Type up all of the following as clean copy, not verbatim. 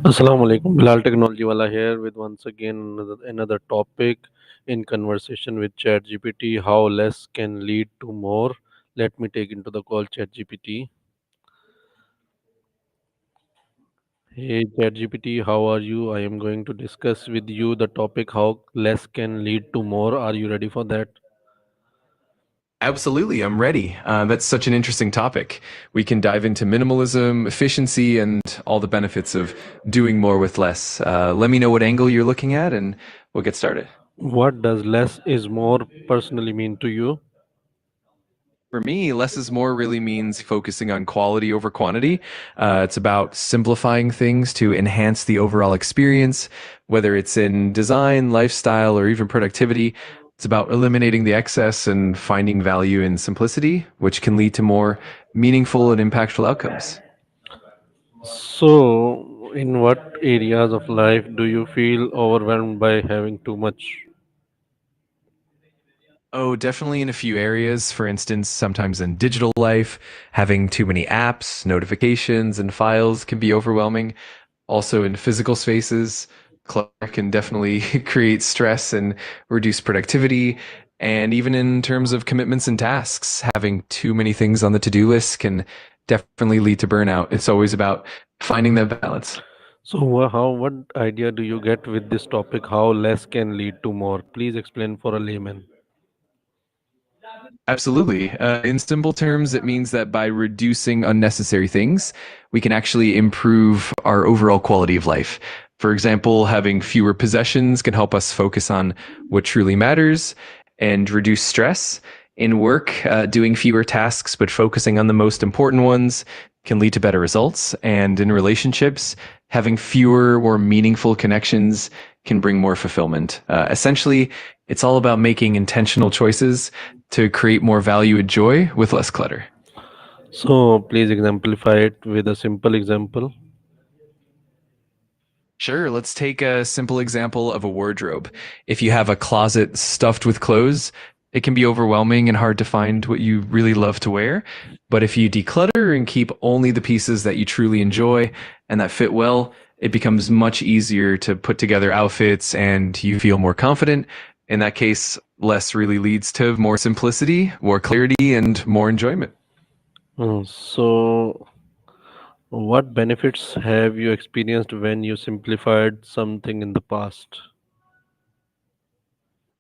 Assalamu alaikum. Bilal Technology Wala here with once again another topic in conversation with ChatGPT. How less can lead to more. Let me take into the call ChatGPT. Hey ChatGPT, how are you? I am going to discuss with you the topic how less can lead to more. Are you ready for that? Absolutely, I'm ready. That's such an interesting topic. We can dive into minimalism, efficiency, and all the benefits of doing more with less. Let me know what angle you're looking at, and we'll get started. What does less is more personally mean to you? For me, less is more really means focusing on quality over quantity. It's about simplifying things to enhance the overall experience, whether it's in design, lifestyle, or even productivity. It's about eliminating the excess and finding value in simplicity, which can lead to more meaningful and impactful outcomes. So, in what areas of life do you feel overwhelmed by having too much? Oh, definitely in a few areas. For instance, sometimes in digital life, having too many apps, notifications, and files can be overwhelming. Also, in physical spaces, clutter can definitely create stress and reduce productivity. And even in terms of commitments and tasks, having too many things on the to do list can definitely lead to burnout. It's always about finding that balance. So, what idea do you get with this topic? How less can lead to more? Please explain for a layman. Absolutely. In simple terms, it means that by reducing unnecessary things, we can actually improve our overall quality of life. For example, having fewer possessions can help us focus on what truly matters and reduce stress. In work, doing fewer tasks but focusing on the most important ones can lead to better results. And in relationships, having fewer, more meaningful connections can bring more fulfillment. Essentially, it's all about making intentional choices to create more value and joy with less clutter. So, please exemplify it with a simple example. Sure, let's take a simple example of a wardrobe. If you have a closet stuffed with clothes, it can be overwhelming and hard to find what you really love to wear. But if you declutter and keep only the pieces that you truly enjoy and that fit well, it becomes much easier to put together outfits and you feel more confident. In that case, less really leads to more simplicity, more clarity, and more enjoyment. So, what benefits have you experienced when you simplified something in the past?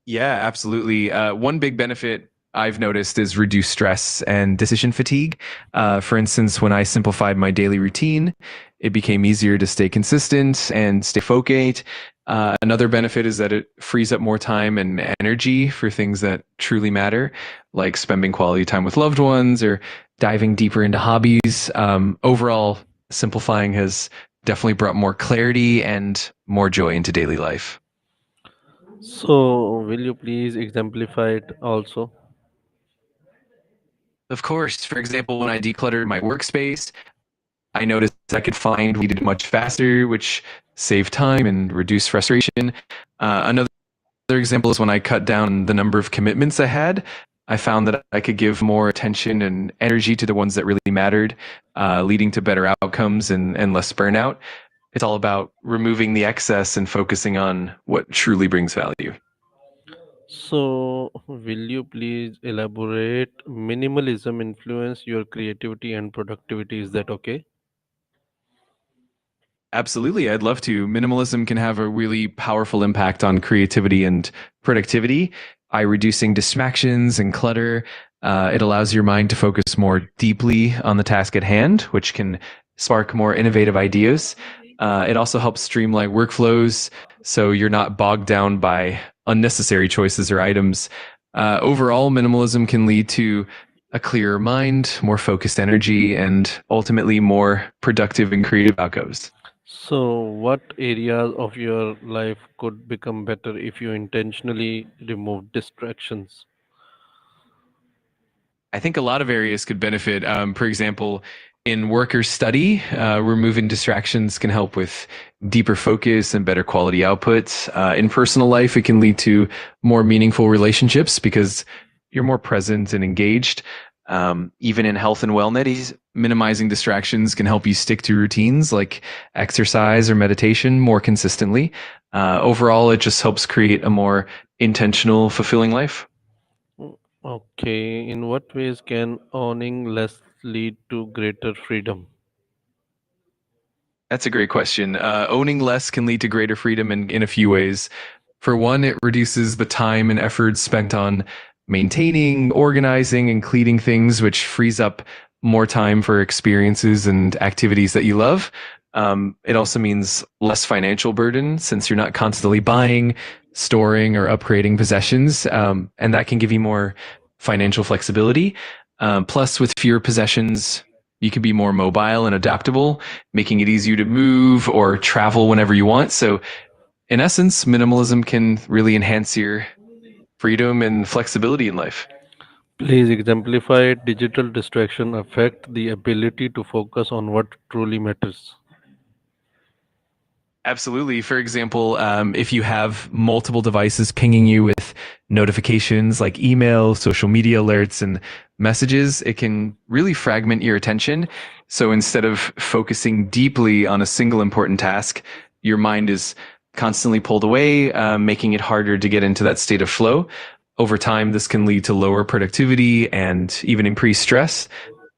Yeah, absolutely. One big benefit I've noticed is reduced stress and decision fatigue. For instance, when I simplified my daily routine, it became easier to stay consistent and stay focused. Another benefit is that it frees up more time and energy for things that truly matter, like spending quality time with loved ones or diving deeper into hobbies. Overall, simplifying has definitely brought more clarity and more joy into daily life. So, will you please exemplify it also? Of course, for example, when I decluttered my workspace, I noticed I could find what I needed much faster, which saved time and reduced frustration. Another example is when I cut down the number of commitments I had. I found that I could give more attention and energy to the ones that really mattered, leading to better outcomes and less burnout. It's all about removing the excess and focusing on what truly brings value. So, will you please elaborate minimalism influence your creativity and productivity? Is that okay? Absolutely, I'd love to. Minimalism can have a really powerful impact on creativity and productivity by reducing distractions and clutter. It allows your mind to focus more deeply on the task at hand, which can spark more innovative ideas. It also helps streamline workflows so you're not bogged down by unnecessary choices or items. Overall, minimalism can lead to a clearer mind, more focused energy, and ultimately more productive and creative outcomes. So, what areas of your life could become better if you intentionally remove distractions? I think a lot of areas could benefit. For example, in work or study, removing distractions can help with deeper focus and better quality output. In personal life, it can lead to more meaningful relationships because you're more present and engaged. Even in health and wellness, minimizing distractions can help you stick to routines like exercise or meditation more consistently. Overall, it just helps create a more intentional, fulfilling life. Okay, in what ways can owning less lead to greater freedom? That's a great question. Owning less can lead to greater freedom in a few ways. For one, it reduces the time and effort spent on maintaining, organizing, and cleaning things, which frees up more time for experiences and activities that you love. It also means less financial burden since you're not constantly buying, storing, or upgrading possessions. And that can give you more financial flexibility. Plus, with fewer possessions, you can be more mobile and adaptable, making it easier to move or travel whenever you want. So, in essence, minimalism can really enhance your freedom and flexibility in life. Please exemplify digital distraction affect the ability to focus on what truly matters. Absolutely. For example, if you have multiple devices pinging you with notifications like email, social media alerts, and messages, it can really fragment your attention. So instead of focusing deeply on a single important task, your mind is constantly pulled away, making it harder to get into that state of flow. Over time, this can lead to lower productivity and even increased stress.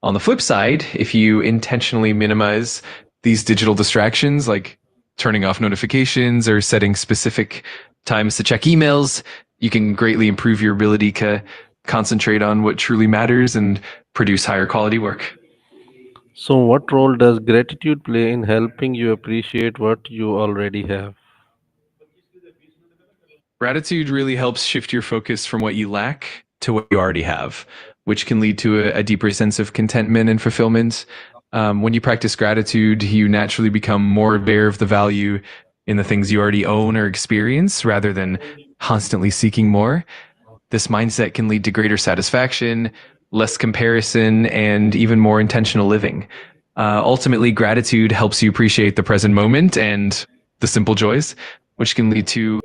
On the flip side, if you intentionally minimize these digital distractions, like turning off notifications or setting specific times to check emails, you can greatly improve your ability to concentrate on what truly matters and produce higher quality work. So, what role does gratitude play in helping you appreciate what you already have? Gratitude really helps shift your focus from what you lack to what you already have, which can lead to a deeper sense of contentment and fulfillment. When you practice gratitude, you naturally become more aware of the value in the things you already own or experience rather than constantly seeking more. This mindset can lead to greater satisfaction, less comparison, and even more intentional living. Ultimately, gratitude helps you appreciate the present moment and the simple joys, which can lead to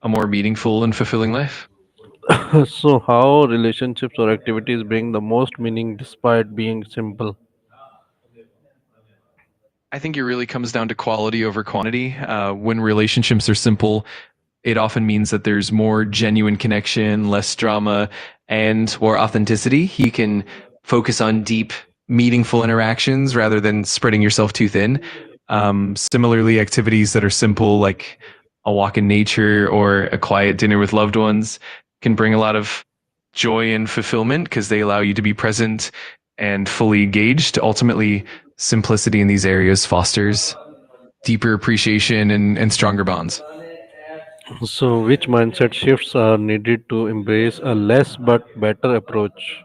a more meaningful and fulfilling life. So, how relationships or activities bring the most meaning despite being simple? I think it really comes down to quality over quantity. When relationships are simple, it often means that there's more genuine connection, less drama, and more authenticity. You can focus on deep, meaningful interactions rather than spreading yourself too thin. Similarly, activities that are simple, like a walk in nature or a quiet dinner with loved ones, can bring a lot of joy and fulfillment because they allow you to be present and fully engaged. Ultimately, simplicity in these areas fosters deeper appreciation and stronger bonds. So, which mindset shifts are needed to embrace a less but better approach?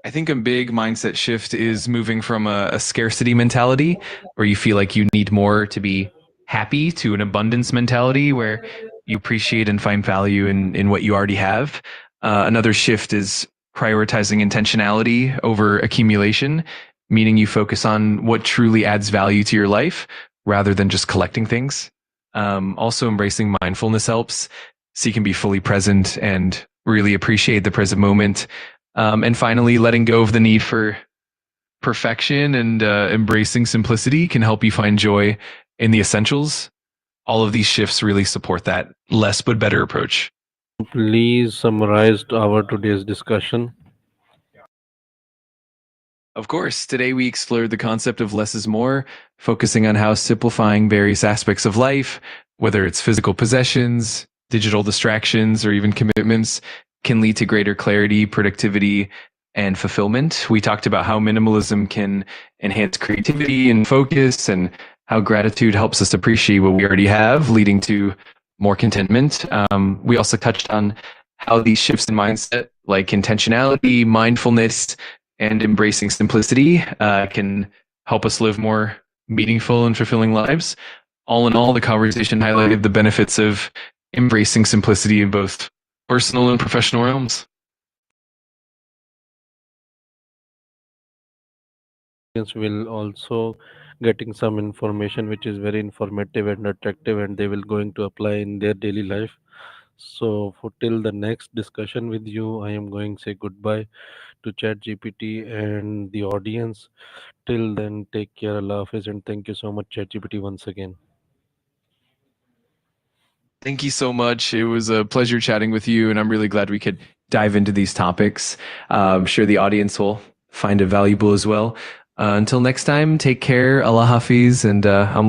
I think a big mindset shift is moving from a scarcity mentality where you feel like you need more to be happy to an abundance mentality where you appreciate and find value in what you already have. Another shift is prioritizing intentionality over accumulation, meaning you focus on what truly adds value to your life rather than just collecting things. Also, embracing mindfulness helps so you can be fully present and really appreciate the present moment, and finally, letting go of the need for perfection and embracing simplicity can help you find joy in the essentials. All of these shifts really support that less but better approach. Please summarize our today's discussion. Of course, today we explored the concept of less is more, focusing on how simplifying various aspects of life, whether it's physical possessions, digital distractions, or even commitments, can lead to greater clarity, productivity, and fulfillment. We talked about how minimalism can enhance creativity and focus, and how gratitude helps us appreciate what we already have, leading to more contentment. We also touched on how these shifts in mindset, like intentionality, mindfulness, and embracing simplicity can help us live more meaningful and fulfilling lives. All in all, the conversation highlighted the benefits of embracing simplicity in both personal and professional realms. Audience will also getting some information which is very informative and attractive, and they will going to apply in their daily life. So for till the next discussion with you, I am going to say goodbye to ChatGPT and the audience. Till then, take care, Allah Hafiz, and thank you so much, ChatGPT, once again. Thank you so much. It was a pleasure chatting with you, and I'm really glad we could dive into these topics. I'm sure the audience will find it valuable as well. Until next time, take care. Allah Hafiz, and I'm